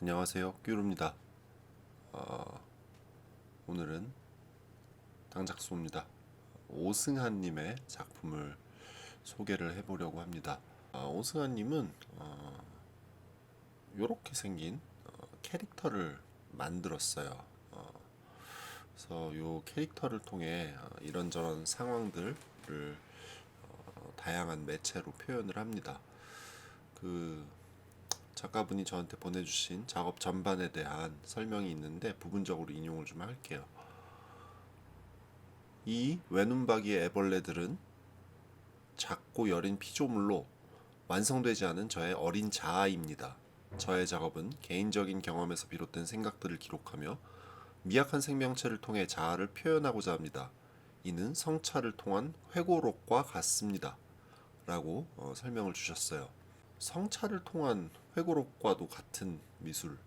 안녕하세요, 큐루입니다. 오늘은 당작소입니다. 오승환님의 작품을 소개를 해보려고 합니다. 오승환님은 이렇게 생긴 캐릭터를 만들었어요. 그래서 이 캐릭터를 통해 이런저런 상황들을 다양한 매체로 표현을 합니다. 그 작가분이 저한테 보내주신 작업 전반에 대한 설명이 있는데 부분적으로 인용을 좀 할게요. 이 외눈박이의 애벌레들은 작고 여린 피조물로 완성되지 않은 저의 어린 자아입니다. 저의 작업은 개인적인 경험에서 비롯된 생각들을 기록하며 미약한 생명체를 통해 자아를 표현하고자 합니다. 이는 성찰을 통한 회고록과 같습니다. 라고 설명을 주셨어요. 성찰을 통한 회고록과도 같은 미술을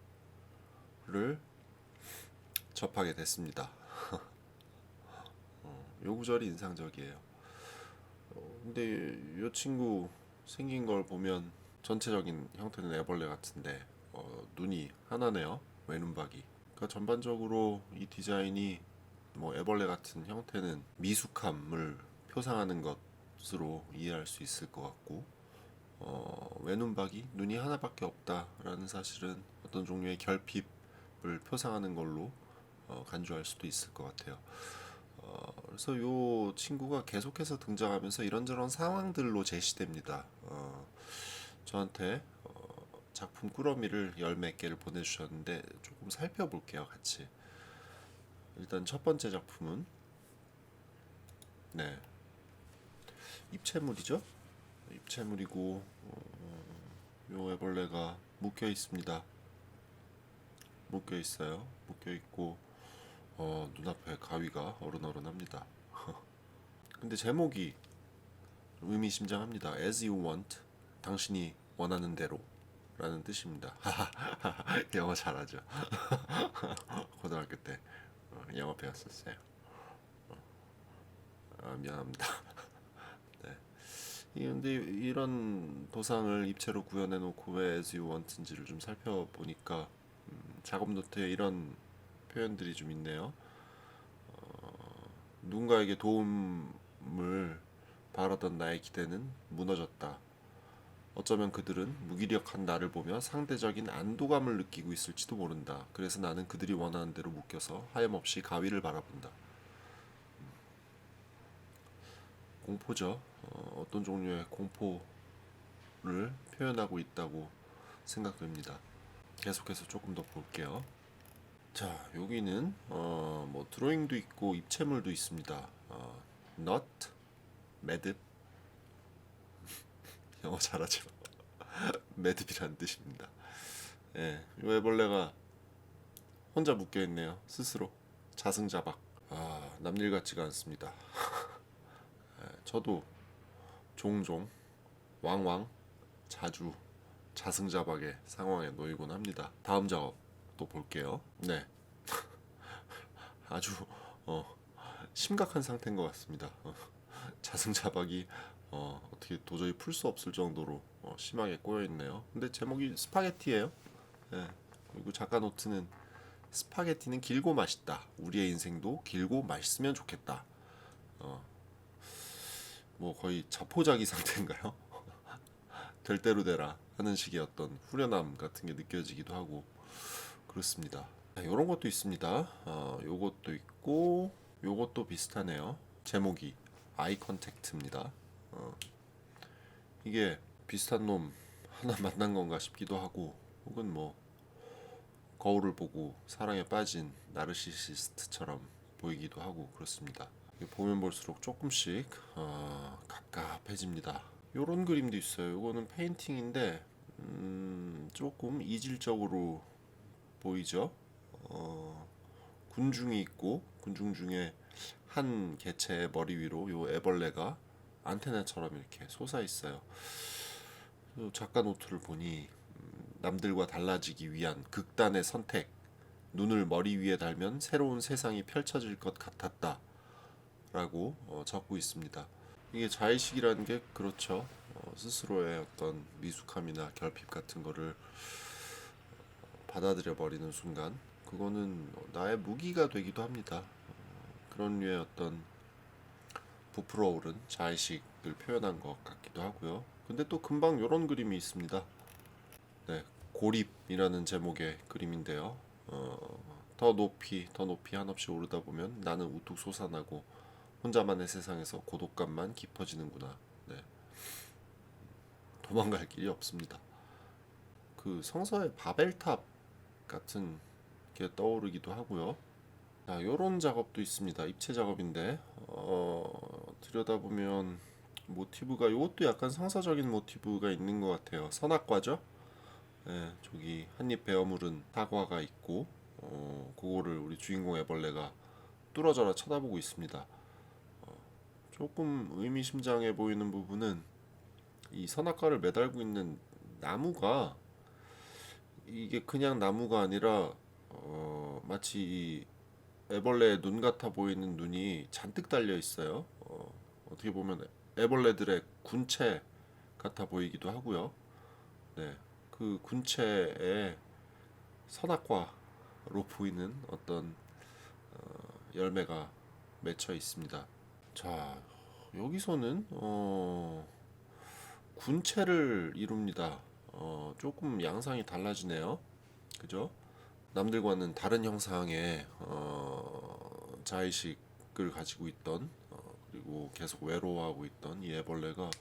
접하게 됐습니다. 요 구절이 인상적이에요. 근데 이 친구 생긴 걸 보면 전체적인 형태는 애벌레 같은데 눈이 하나네요. 외눈박이. 그러니까 전반적으로 이 디자인이 뭐 애벌레 같은 형태는 미숙함을 표상하는 것으로 이해할 수 있을 것 같고 외눈박이 눈이 하나밖에 없다라는 사실은 어떤 종류의 결핍을 표상하는 걸로 간주할 수도 있을 것 같아요. 그래서 이 친구가 계속해서 등장하면서 이런저런 상황들로 제시됩니다. 저한테 작품 꾸러미를 열 몇 개를 보내주셨는데 조금 살펴볼게요, 같이. 일단 첫 번째 작품은 네, 입체물이죠. 입체물이고 요 애벌레가 묶여 있습니다. 묶여 있어요. 묶여 있고 눈앞에 가위가 어른어른합니다. 근데 제목이 의미심장합니다. As you want, 당신이 원하는 대로 라는 뜻입니다. 영어 잘하죠. 고등학교 때 영어 배웠었어요. 미안합니다. 네. 근데 이런 도상을 입체로 구현해 놓고 왜 As you want인지를 좀 살펴보니까 작업 노트에 이런 표현들이 좀 있네요. 누군가에게 도움을 바라던 나의 기대는 무너졌다. 어쩌면 그들은 무기력한 나를 보며 상대적인 안도감을 느끼고 있을지도 모른다. 그래서 나는 그들이 원하는 대로 묶여서 하염없이 가위를 바라본다. 공포죠. 어떤 종류의 공포를 표현하고 있다고 생각됩니다. 계속해서 조금 더 볼게요. 자, 여기는 뭐 드로잉도 있고 입체물도 있습니다. nut, 매듭, 영어 잘하죠. 매듭이라는 뜻입니다. 예, 이 애벌레가 혼자 묶여 있네요. 스스로 자승자박. 남일 같지가 않습니다. 저도 종종 왕왕 자주 자승자박의 상황에 놓이곤 합니다. 다음 작업 또 볼게요. 네, 아주 심각한 상태인 것 같습니다. 자승자박이 어떻게 도저히 풀 수 없을 정도로 심하게 꼬여 있네요. 근데 제목이 스파게티예요. 네. 그리고 작가 노트는 스파게티는 길고 맛있다. 우리의 인생도 길고 맛있으면 좋겠다. 뭐 거의 자포자기 상태인가요? 될 대로 되라 하는 식의 어떤 후련함 같은 게 느껴지기도 하고 그렇습니다. 이런 것도 있습니다. 요것도 있고 요것도 비슷하네요. 제목이 아이 컨택트입니다. 이게 비슷한 놈 하나 만난 건가 싶기도 하고 혹은 뭐 거울을 보고 사랑에 빠진 나르시시스트처럼 보이기도 하고 그렇습니다. 보면 볼수록 조금씩 갑갑해집니다. 요런 그림도 있어요. 이거는 페인팅인데 조금 이질적으로 보이죠. 군중이 있고 군중 중에 한 개체의 머리 위로 요 애벌레가 안테나처럼 이렇게 솟아 있어요. 작가 노트를 보니 남들과 달라지기 위한 극단의 선택, 눈을 머리 위에 달면 새로운 세상이 펼쳐질 것 같았다 라고 적고 있습니다. 이게 자의식이라는 게 그렇죠. 스스로의 어떤 미숙함이나 결핍 같은 거를 받아들여 버리는 순간 그거는 나의 무기가 되기도 합니다. 그런 류의 어떤 부풀어 오른 자의식을 표현한 것 같기도 하고요. 근데 또 금방 요런 그림이 있습니다. 네, 고립이라는 제목의 그림인데요. 더 높이 더 높이 한없이 오르다 보면 나는 우뚝 솟아나고 혼자만의 세상에서 고독감만 깊어지는구나. 네, 도망갈 길이 없습니다. 그 성서의 바벨탑 같은 게 떠오르기도 하고요. 자, 요런 작업도 있습니다. 입체 작업인데 들여다보면 모티브가 요것도 약간 성서적인 모티브가 있는 것 같아요. 선악과죠? 예, 저기 한입 베어 물은 사과가 있고 그거를 우리 주인공 애벌레가 뚫어져라 쳐다보고 있습니다. 조금 의미심장해 보이는 부분은 이 선악과를 매달고 있는 나무가 이게 그냥 나무가 아니라 마치 이 애벌레의 눈 같아 보이는 눈이 잔뜩 달려 있어요. 어떻게 보면 애벌레들의 군체 같아 보이기도 하고요. 네, 그 군체에 선악과로 보이는 어떤 열매가 맺혀 있습니다. 자, 여기서는 군체를 이룹니다. 조금 양상이 달라지네요. 그죠? 남들과는 다른 형상의 자의식을 가지고 있던 그리고 계속 외로워하고 있던 이 애벌레가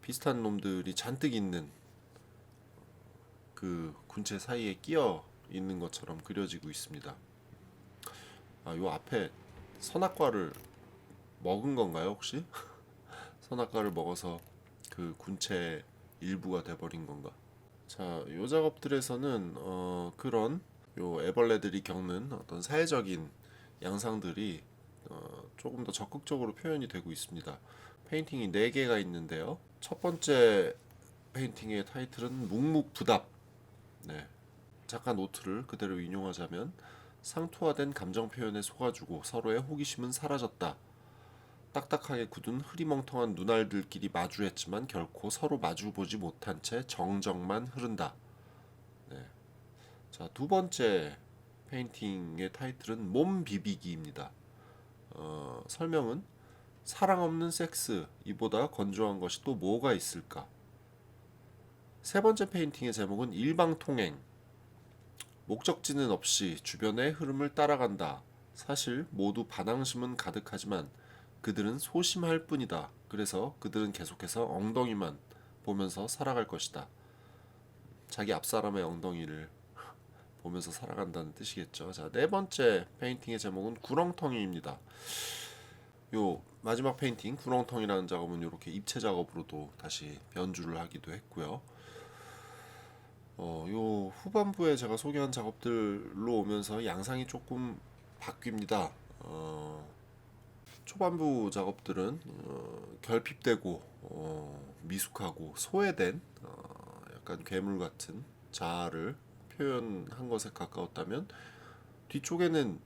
비슷한 놈들이 잔뜩 있는 그 군체 사이에 끼어 있는 것처럼 그려지고 있습니다. 요 앞에 선악과를 먹은 건가요, 혹시? 선악과를 먹어서 그 군체 일부가 돼버린 건가? 자, 요 작업들에서는 그런 요 애벌레들이 겪는 어떤 사회적인 양상들이 조금 더 적극적으로 표현이 되고 있습니다. 페인팅이 4개가 있는데요. 첫 번째 페인팅의 타이틀은 묵묵부답. 네. 잠깐 노트를 그대로 인용하자면 상투화된 감정 표현에 속아주고 서로의 호기심은 사라졌다. 딱딱하게 굳은 흐리멍텅한 눈알들끼리 마주했지만 결코 서로 마주보지 못한 채 정적만 흐른다. 네. 자, 두 번째 페인팅의 타이틀은 몸 비비기입니다. 설명은 사랑 없는 섹스, 이보다 건조한 것이 또 뭐가 있을까? 세 번째 페인팅의 제목은 일방통행. 목적지는 없이 주변의 흐름을 따라간다. 사실 모두 반항심은 가득하지만 그들은 소심할 뿐이다. 그래서 그들은 계속해서 엉덩이만 보면서 살아갈 것이다. 자기 앞사람의 엉덩이를 보면서 살아간다는 뜻이겠죠. 자, 네 번째 페인팅의 제목은 구렁텅이입니다. 요 마지막 페인팅 구렁텅이라는 작업은 이렇게 입체 작업으로도 다시 변주를 하기도 했고요. 요 후반부에 제가 소개한 작업들로 오면서 양상이 조금 바뀝니다. 초반부 작업들은 결핍되고 미숙하고 소외된 약간 괴물 같은 자아를 표현한 것에 가까웠다면 뒤쪽에는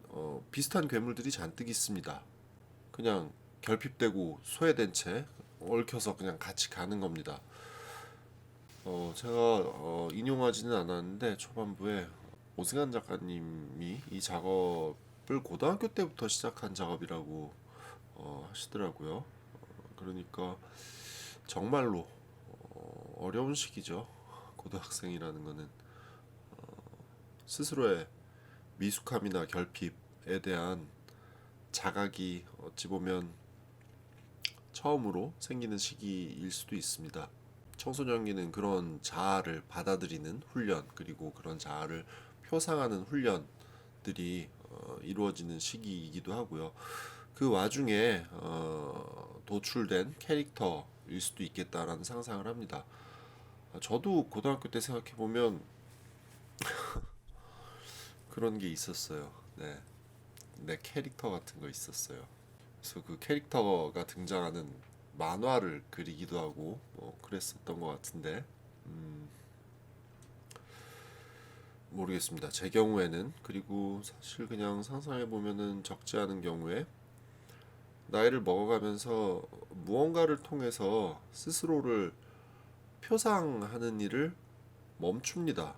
비슷한 괴물들이 잔뜩 있습니다. 그냥 결핍되고 소외된 채 얽혀서 그냥 같이 가는 겁니다. 제가 인용하지는 않았는데 초반부에 오승환 작가님이 이 작업을 고등학교 때부터 시작한 작업이라고 하시더라고요. 그러니까 정말로 어려운 시기죠. 고등학생이라는 거는 스스로의 미숙함이나 결핍에 대한 자각이 어찌 보면 처음으로 생기는 시기일 수도 있습니다. 청소년기는 그런 자아를 받아들이는 훈련 그리고 그런 자아를 표상하는 훈련들이 이루어지는 시기이기도 하고요. 그 와중에 도출된 캐릭터일 수도 있겠다라는 상상을 합니다. 저도 고등학교 때 생각해 보면 그런 게 있었어요. 네, 내 캐릭터 같은 거 있었어요. 그래서 그 캐릭터가 등장하는 만화를 그리기도 하고 뭐 그랬었던 것 같은데 모르겠습니다. 제 경우에는 그리고 사실 그냥 상상해 보면은 적지 않은 경우에 나이를 먹어가면서 무언가를 통해서 스스로를 표상하는 일을 멈춥니다.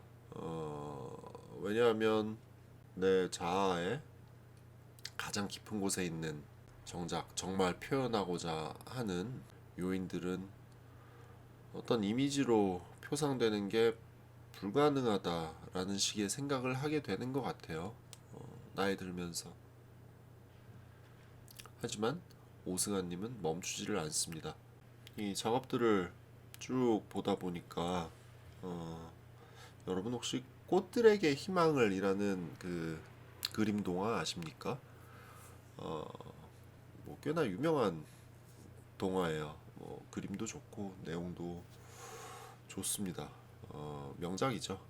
왜냐하면 내 자아의 가장 깊은 곳에 있는 정작 정말 표현하고자 하는 요인들은 어떤 이미지로 표상되는 게 불가능하다라는 식의 생각을 하게 되는 것 같아요. 나이 들면서. 하지만 오승환님은 멈추지를 않습니다. 이 작업들을 쭉 보다 보니까 여러분 혹시 꽃들에게 희망을 이라는 그 그림 동화 아십니까? 어, 뭐 꽤나 유명한 동화예요. 뭐 그림도 좋고 내용도 좋습니다. 명작이죠.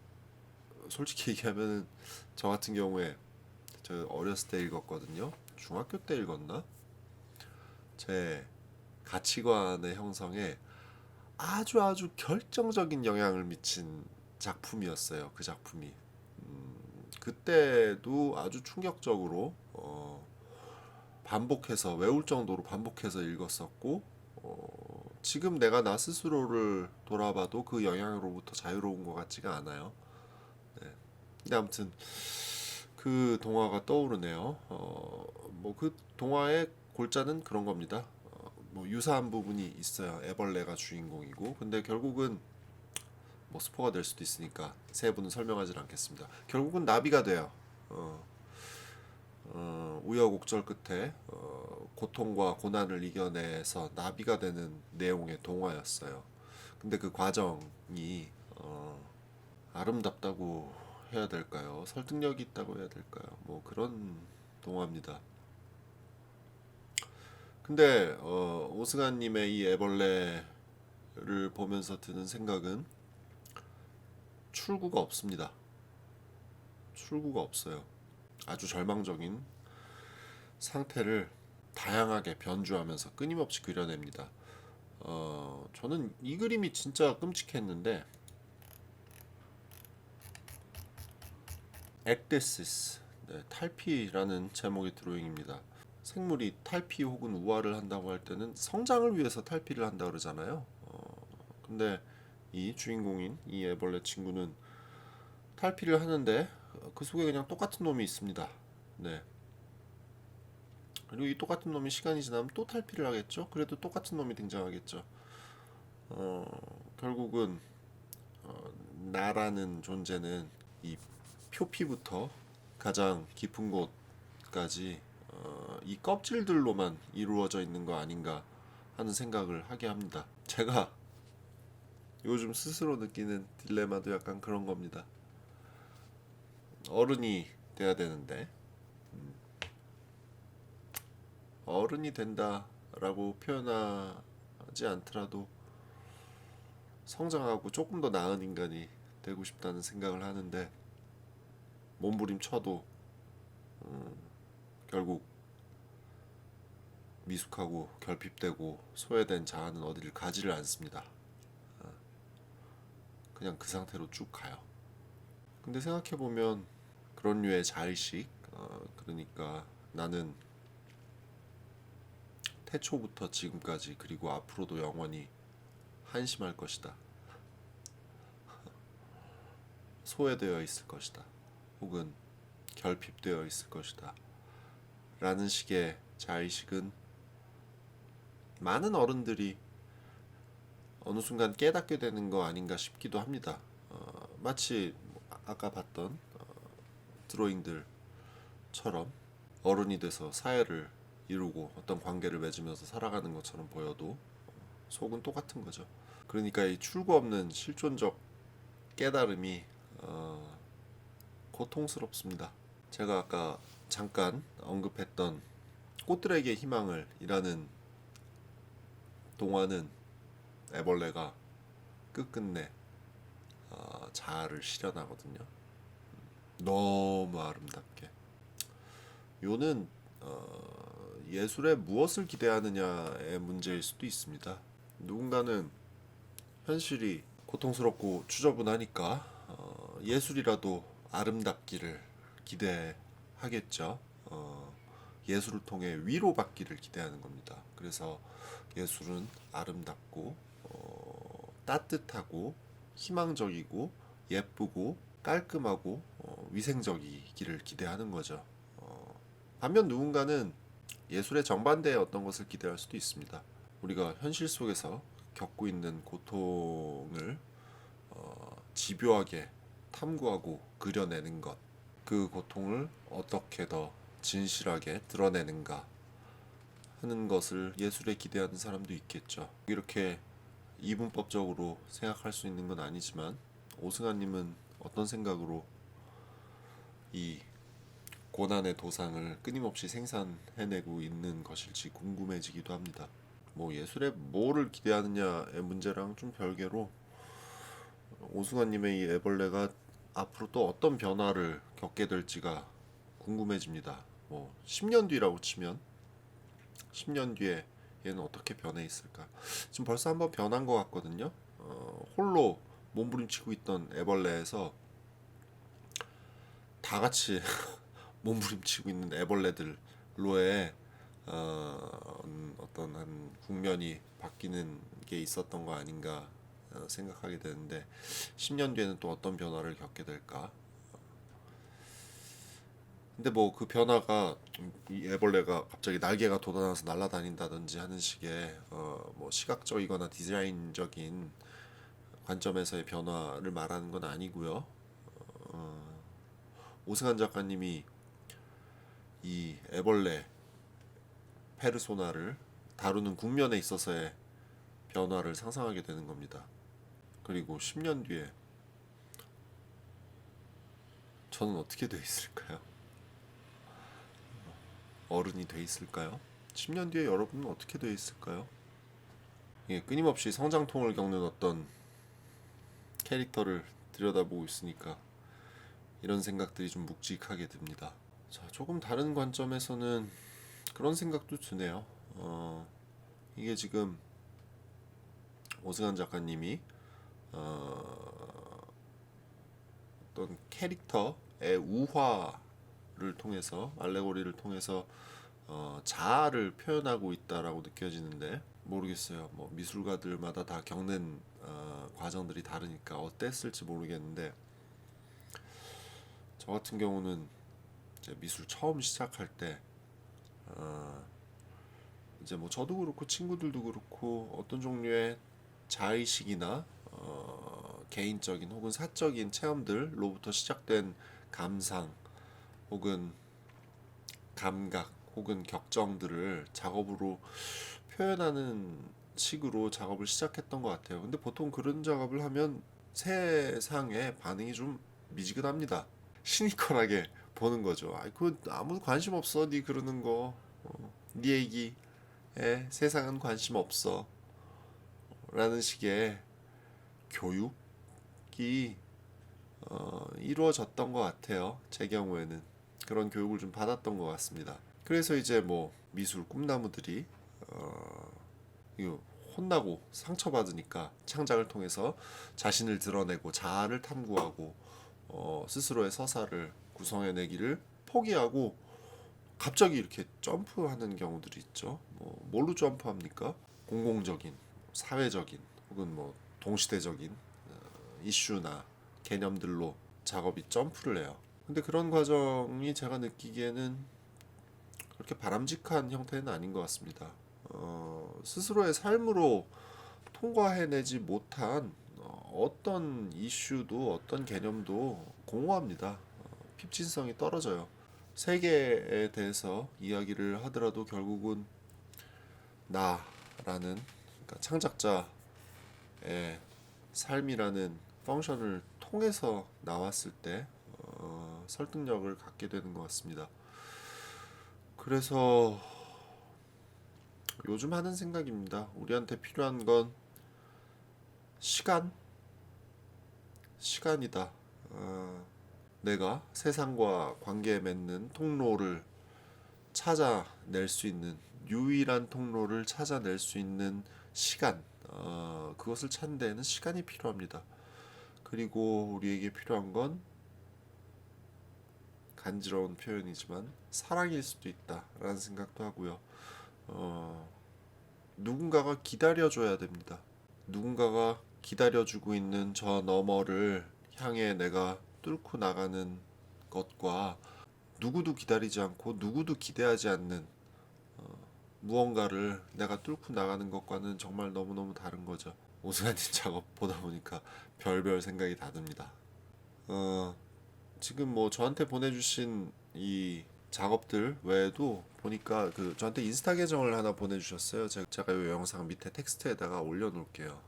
솔직히 얘기하면 저 같은 경우에 저 어렸을 때 읽었거든요. 중학교 때 읽었나? 제 가치관의 형성에 아주 결정적인 영향을 미친 작품이었어요. 그 작품이. 그때도 아주 충격적으로 반복해서 외울 정도로 반복해서 읽었었고 지금 내가 나 스스로를 돌아봐도 그 영향으로부터 자유로운 것 같지가 않아요. 네. 근데 아무튼 그 동화가 떠오르네요. 뭐 그 동화의 골자는 그런 겁니다. 뭐 유사한 부분이 있어요. 애벌레가 주인공이고, 근데 결국은 뭐 스포가 될 수도 있으니까 세부는 설명하지 않겠습니다. 결국은 나비가 돼요. 우여곡절 끝에 고통과 고난을 이겨내서 나비가 되는 내용의 동화였어요. 근데 그 과정이 아름답다고 해야 될까요? 설득력이 있다고 해야 될까요? 뭐 그런 동화입니다. 근데 오승환님의 이 애벌레를 보면서 드는 생각은 출구가 없습니다. 출구가 없어요. 아주 절망적인 상태를 다양하게 변주하면서 끊임없이 그려냅니다. 저는 이 그림이 진짜 끔찍했는데 엑데시스, 네, 탈피라는 제목의 드로잉입니다. 생물이 탈피 혹은 우화를 한다고 할 때는 성장을 위해서 탈피를 한다 그러잖아요. 근데 이 주인공인 이 애벌레 친구는 탈피를 하는데 그 속에 그냥 똑같은 놈이 있습니다. 네. 그리고 이 똑같은 놈이 시간이 지나면 또 탈피를 하겠죠. 그래도 똑같은 놈이 등장하겠죠. 결국은 나라는 존재는 이 표피부터 가장 깊은 곳까지 이 껍질들로만 이루어져 있는 거 아닌가 하는 생각을 하게 합니다. 제가 요즘 스스로 느끼는 딜레마도 약간 그런 겁니다. 어른이 돼야 되는데 어른이 된다라고 표현하지 않더라도 성장하고 조금 더 나은 인간이 되고 싶다는 생각을 하는데 몸부림쳐도 결국 미숙하고 결핍되고 소외된 자아는 어디를 가지를 않습니다. 그냥 그 상태로 쭉 가요. 근데 생각해보면 그런 류의 자의식, 그러니까 나는 태초부터 지금까지 그리고 앞으로도 영원히 한심할 것이다. 소외되어 있을 것이다. 혹은 결핍되어 있을 것이다. 라는 식의 자의식은 많은 어른들이 어느 순간 깨닫게 되는 거 아닌가 싶기도 합니다. 마치 아까 봤던 드로잉들처럼 어른이 돼서 사회를 이루고 어떤 관계를 맺으면서 살아가는 것처럼 보여도 속은 똑같은 거죠. 그러니까 이 출구 없는 실존적 깨달음이 고통스럽습니다. 제가 아까 잠깐 언급했던 꽃들에게 희망을 이라는 동화는 애벌레가 끝끝내 자아를 실현하거든요. 너무 아름답게. 요는 예술에 무엇을 기대하느냐의 문제일 수도 있습니다. 누군가는 현실이 고통스럽고 추저분하니까 예술이라도 아름답기를 기대하겠죠. 예술을 통해 위로받기를 기대하는 겁니다. 그래서 예술은 아름답고 따뜻하고 희망적이고 예쁘고 깔끔하고 위생적이기를 기대하는 거죠. 반면 누군가는 예술의 정반대의 어떤 것을 기대할 수도 있습니다. 우리가 현실 속에서 겪고 있는 고통을 집요하게 탐구하고 그려내는 것, 그 고통을 어떻게 더 진실하게 드러내는가 하는 것을 예술에 기대하는 사람도 있겠죠. 이렇게 이분법적으로 생각할 수 있는 건 아니지만 오승환님은 어떤 생각으로 이 고난의 도상을 끊임없이 생산해내고 있는 것일지 궁금해지기도 합니다. 뭐 예술에 뭐를 기대하느냐의 문제랑 좀 별개로 오승환님의 이 애벌레가 앞으로 또 어떤 변화를 겪게 될지가 궁금해집니다. 뭐 10년 뒤라고 치면 10년 뒤에 얘는 어떻게 변해 있을까? 지금 벌써 한번 변한 것 같거든요. 홀로 몸부림치고 있던 애벌레에서 다 같이 몸부림치고 있는 애벌레들로의 어떤 한 국면이 바뀌는 게 있었던 거 아닌가 생각하게 되는데 10년 뒤에는 또 어떤 변화를 겪게 될까? 근데 뭐 그 변화가 이 애벌레가 갑자기 날개가 돋아나서 날아다닌다든지 하는 식의 뭐 시각적이거나 디자인적인 관점에서의 변화를 말하는 건 아니고요. 오승환 작가님이 이 애벌레 페르소나를 다루는 국면에 있어서의 변화를 상상하게 되는 겁니다. 그리고 10년 뒤에 저는 어떻게 돼 있을까요? 어른이 돼 있을까요? 10년 뒤에 여러분은 어떻게 돼 있을까요? 예, 끊임없이 성장통을 겪는 어떤 캐릭터를 들여다보고 있으니까 이런 생각들이 좀 묵직하게 듭니다. 자, 조금 다른 관점에서는 그런 생각도 드네요. 이게 지금 오승환 작가님이 어떤 캐릭터의 우화를 통해서 알레고리를 통해서 자아를 표현하고 있다라고 느껴지는데 모르겠어요. 뭐 미술가들마다 다 겪는 과정들이 다르니까 어땠을지 모르겠는데 저 같은 경우는 이제 미술 처음 시작할 때 이제 뭐 저도 그렇고 친구들도 그렇고 어떤 종류의 자의식이나 개인적인 혹은 사적인 체험들로부터 시작된 감상 혹은 감각 혹은 격정들을 작업으로 표현하는 식으로 작업을 시작했던 것 같아요. 근데 보통 그런 작업을 하면 세상의 반응이 좀 미지근합니다. 시니컬하게 보는 거죠. 아이 그 아무 관심 없어 네 그러는 거. 네 얘기에 세상은 관심 없어. 라는 식의 교육이 이루어졌던 것 같아요. 제 경우에는 그런 교육을 좀 받았던 것 같습니다. 그래서 이제 뭐 미술 꿈나무들이 이거 혼나고 상처받으니까 창작을 통해서 자신을 드러내고 자아를 탐구하고 스스로의 서사를 구성해내기를 포기하고 갑자기 이렇게 점프하는 경우들이 있죠. 뭐 뭘로 점프합니까? 공공적인, 사회적인 혹은 뭐 동시대적인 이슈나 개념들로 작업이 점프를 해요. 근데 그런 과정이 제가 느끼기에는 그렇게 바람직한 형태는 아닌 것 같습니다. 스스로의 삶으로 통과해내지 못한 어떤 이슈도 어떤 개념도 공허합니다. 핍진성이 떨어져요. 세계에 대해서 이야기를 하더라도 결국은 나라는 그러니까 창작자의 삶이라는 펑션을 통해서 나왔을 때 설득력을 갖게 되는 것 같습니다. 그래서 요즘 하는 생각입니다. 우리한테 필요한 건 시간? 시간이다. 내가 세상과 관계 맺는 통로를 찾아낼 수 있는 유일한 통로를 찾아낼 수 있는 시간. 그것을 찾는 데에는 시간이 필요합니다. 그리고 우리에게 필요한 건 간지러운 표현이지만 사랑일 수도 있다라는 생각도 하고요. 누군가가 기다려줘야 됩니다. 누군가가 기다려주고 있는 저 너머를 향해 내가 뚫고 나가는 것과 누구도 기다리지 않고 누구도 기대하지 않는 무언가를 내가 뚫고 나가는 것과는 정말 너무너무 다른 거죠. 오스간님 작업 보다 보니까 별별 생각이 다 듭니다. 지금 뭐 저한테 보내주신 이 작업들 외에도 보니까 그 저한테 인스타 계정을 하나 보내주셨어요. 제가 이 영상 밑에 텍스트에다가 올려놓을게요.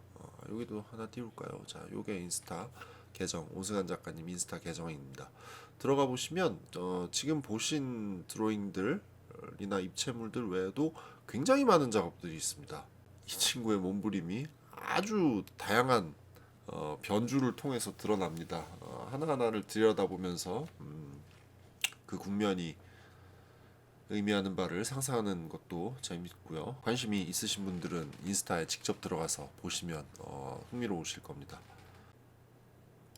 여기도 하나 띄울까요? 자, 요게 인스타 계정, 오승환 작가님 인스타 계정입니다. 들어가 보시면 지금 보신 드로잉들이나 입체물들 외에도 굉장히 많은 작업들이 있습니다. 이 친구의 몸부림이 아주 다양한 변주를 통해서 드러납니다. 하나하나를 들여다보면서 그 국면이 의미하는 바를 상상하는 것도 재밌고요. 관심이 있으신 분들은 인스타에 직접 들어가서 보시면 흥미로우실 겁니다.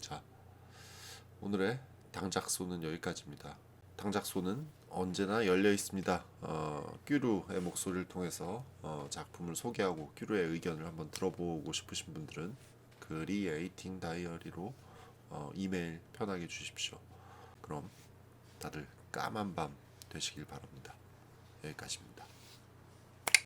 자, 오늘의 당작소는 여기까지입니다. 당작소는 언제나 열려 있습니다. 큐루의 목소리를 통해서 작품을 소개하고 큐루의 의견을 한번 들어보고 싶으신 분들은 크리에이팅 다이어리로 이메일 편하게 주십시오. 그럼 다들 까만 밤 되시길 바랍니다. 여기까지입니다.